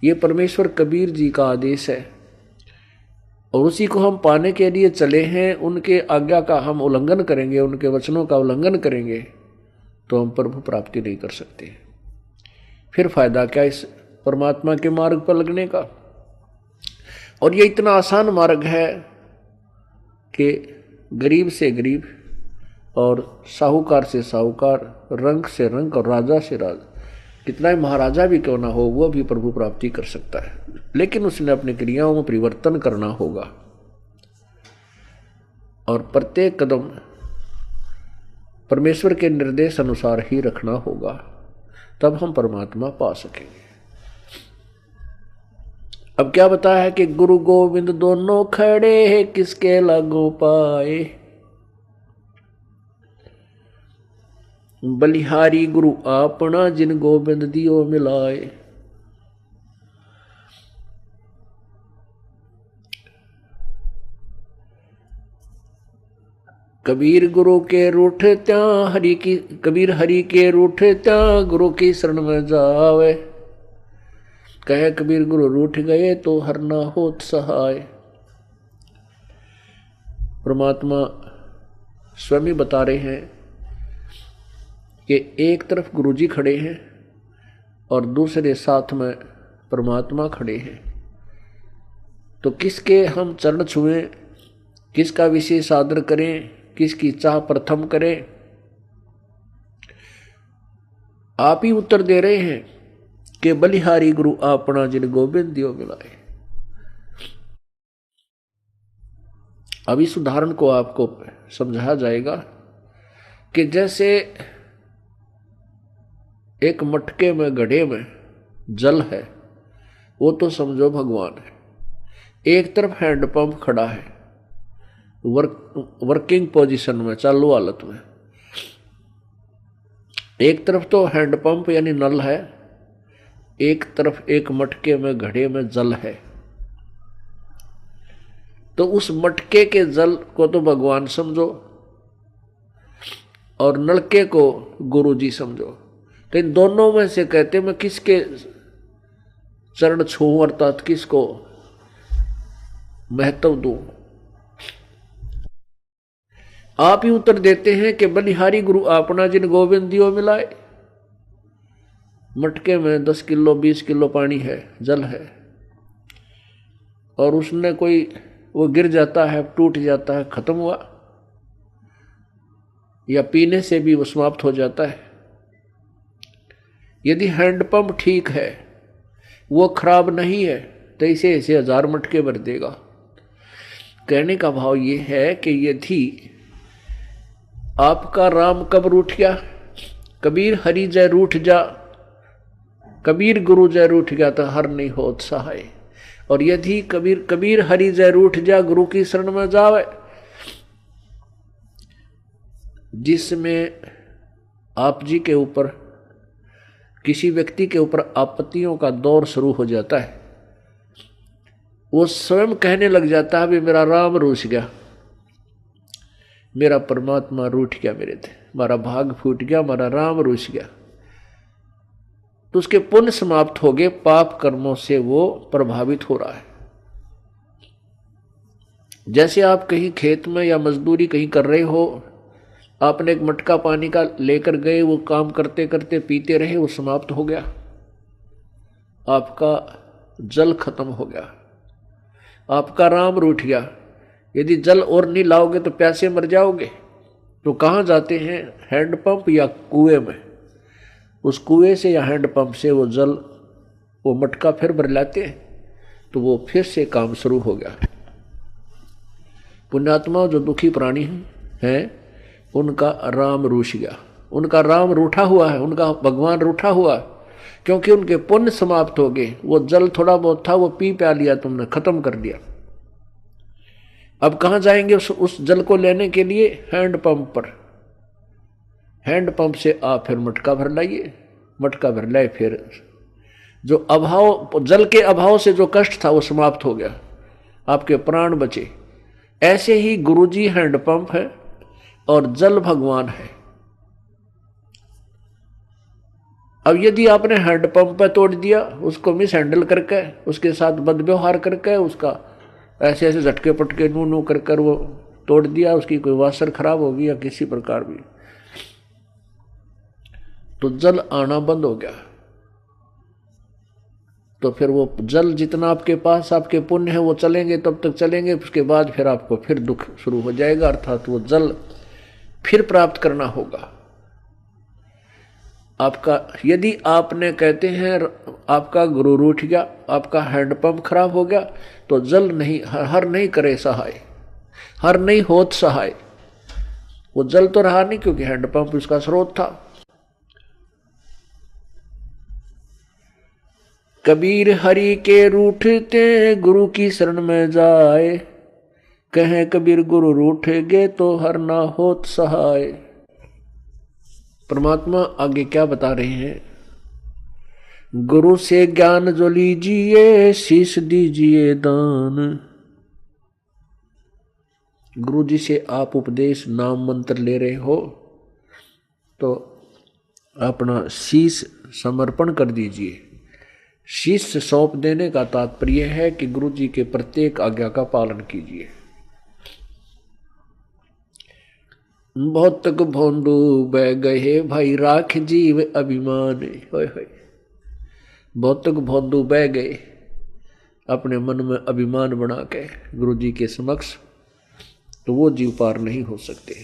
ये परमेश्वर कबीर जी का आदेश है और उसी को हम पाने के लिए चले हैं। उनके आज्ञा का हम उल्लंघन करेंगे, उनके वचनों का उल्लंघन करेंगे तो हम प्रभु प्राप्ति नहीं कर सकते। फिर फायदा क्या इस परमात्मा के मार्ग पर लगने का। और ये इतना आसान मार्ग है कि गरीब से गरीब और साहूकार से साहूकार, रंक से रंक और राजा से राजा, कितना ही महाराजा भी क्यों ना हो वो भी प्रभु प्राप्ति कर सकता है, लेकिन उसने अपनी क्रियाओं में परिवर्तन करना होगा और प्रत्येक कदम परमेश्वर के निर्देश अनुसार ही रखना होगा, तब हम परमात्मा पा सकेंगे। अब क्या बताया है कि गुरु गोविंद दोनों खड़े हैं, किसके लागू पाए। बलिहारी गुरु आपना, जिन गोविंद दियो मिलाए। कबीर गुरु के रूठ त्या हरि की, कबीर हरि के रूठ त्या गुरु की शरण में जावे। कहे कबीर गुरु रूठ गए तो हर ना होत सहाय। परमात्मा स्वयं ही बता रहे हैं कि एक तरफ गुरु जी खड़े हैं और दूसरे साथ में परमात्मा खड़े हैं, तो किसके हम चरण छुएं, किसका विशेष आदर करें, किसकी चाह प्रथम करें। आप ही उत्तर दे रहे हैं कि बलिहारी गुरु आपना, जिन गोविंद दियो मिलाए। अब इस उदाहरण को आपको समझाया जाएगा कि जैसे एक मटके में, घड़े में जल है, वो तो समझो भगवान है। एक तरफ हैंडपंप खड़ा है वर्किंग पोजीशन में, चालू हालत में। एक तरफ तो हैंडपंप यानी नल है, एक तरफ एक मटके में, घड़े में जल है। तो उस मटके के जल को तो भगवान समझो और नलके को गुरु जी समझो। तो इन दोनों में से कहते मैं किसके चरण छूं, अर्थात किसको महत्व दूं। आप ही उत्तर देते हैं कि बलिहारी गुरु आपना, जिन गोविंद दियो मिलाए। मटके में 10 किलो 20 किलो पानी है, जल है, और उसने कोई वो गिर जाता है, टूट जाता है, खत्म हुआ, या पीने से भी वो समाप्त हो जाता है। यदि हैंडपंप ठीक है, वो खराब नहीं है, तो इसे 1000 मटके भर देगा। कहने का भाव ये है कि यदि आपका राम कब रूठ गया, कबीर हरि जय रूठ जा, कबीर गुरु जय रूठ गया तो हर नहीं होत सहाय। और यदि कबीर हरि जय रूठ जा, गुरु की शरण में जावे, जिसमें आप जी के ऊपर, किसी व्यक्ति के ऊपर आपत्तियों का दौर शुरू हो जाता है, वो स्वयं कहने लग जाता है भी मेरा राम रूठ गया, मेरा परमात्मा रूठ गया, मेरे थे मेरा भाग फूट गया, मेरा राम रूठ गया। तो उसके पुण्य समाप्त हो गए, पाप कर्मों से वो प्रभावित हो रहा है। जैसे आप कहीं खेत में या मजदूरी कहीं कर रहे हो, आपने एक मटका पानी का लेकर गए, वो काम करते करते पीते रहे, वो समाप्त हो गया, आपका जल खत्म हो गया, आपका राम रूठ गया। यदि जल और नहीं लाओगे तो प्यासे मर जाओगे। तो कहाँ जाते हैं, हैंडपंप या कुएं में। उस कुएं से या हैंडपंप से वो जल, वो मटका फिर भर लाते हैं, तो वो फिर से काम शुरू हो गया। पुण्यात्मा जो दुखी प्राणी हैं, उनका राम रूठ गया, उनका राम रूठा हुआ है, उनका भगवान रूठा हुआ है, क्योंकि उनके पुण्य समाप्त हो गए। वो जल थोड़ा बहुत था, वो पी प्या लिया तुमने, खत्म कर दिया। अब कहाँ जाएंगे उस जल को लेने के लिए, हैंडपंप पर। हैंडपंप से आप फिर मटका भर लाइए, मटका भर लाए, फिर जो अभाव, जल के अभाव से जो कष्ट था वो समाप्त हो गया, आपके प्राण बचे। ऐसे ही गुरुजी हैंडपंप है और जल भगवान है। अब यदि आपने हैंडपंप पे तोड़ दिया, उसको मिस हैंडल करके, उसके साथ बदव्यवहार करके, उसका ऐसे ऐसे झटके पटके नू नू कर कर वो तोड़ दिया, उसकी कोई वासर खराब होगी या किसी प्रकार भी, तो जल आना बंद हो गया। तो फिर वो जल जितना आपके पास आपके पुण्य है वो चलेंगे, तब तक चलेंगे, उसके बाद फिर आपको फिर दुख शुरू हो जाएगा, अर्थात वो जल फिर प्राप्त करना होगा आपका। यदि आपने कहते हैं आपका गुरु रूठ गया, आपका हैंडपंप खराब हो गया, तो जल नहीं, हर नहीं करे सहाय, हर नहीं होत सहाय। वो जल तो रहा नहीं क्योंकि हैंडपंप उसका स्रोत था। कबीर हरि के रूठते गुरु की शरण में जाए, कहें कबीर गुरु रूठेगे तो हर ना होत सहाय। परमात्मा आगे क्या बता रहे हैं? गुरु से ज्ञान जो लीजिए, शीश दीजिए दान। गुरु जी से आप उपदेश नाम मंत्र ले रहे हो तो अपना शीश समर्पण कर दीजिए। शीश सौंप देने का तात्पर्य है कि गुरु जी के प्रत्येक आज्ञा का पालन कीजिए। भौतिक भोंदू बह गए भाई राख जीव अभिमान। होय होय, भौतिक भोंदू बह गए अपने मन में अभिमान बना के गुरु जी के समक्ष, तो वो जीव पार नहीं हो सकते।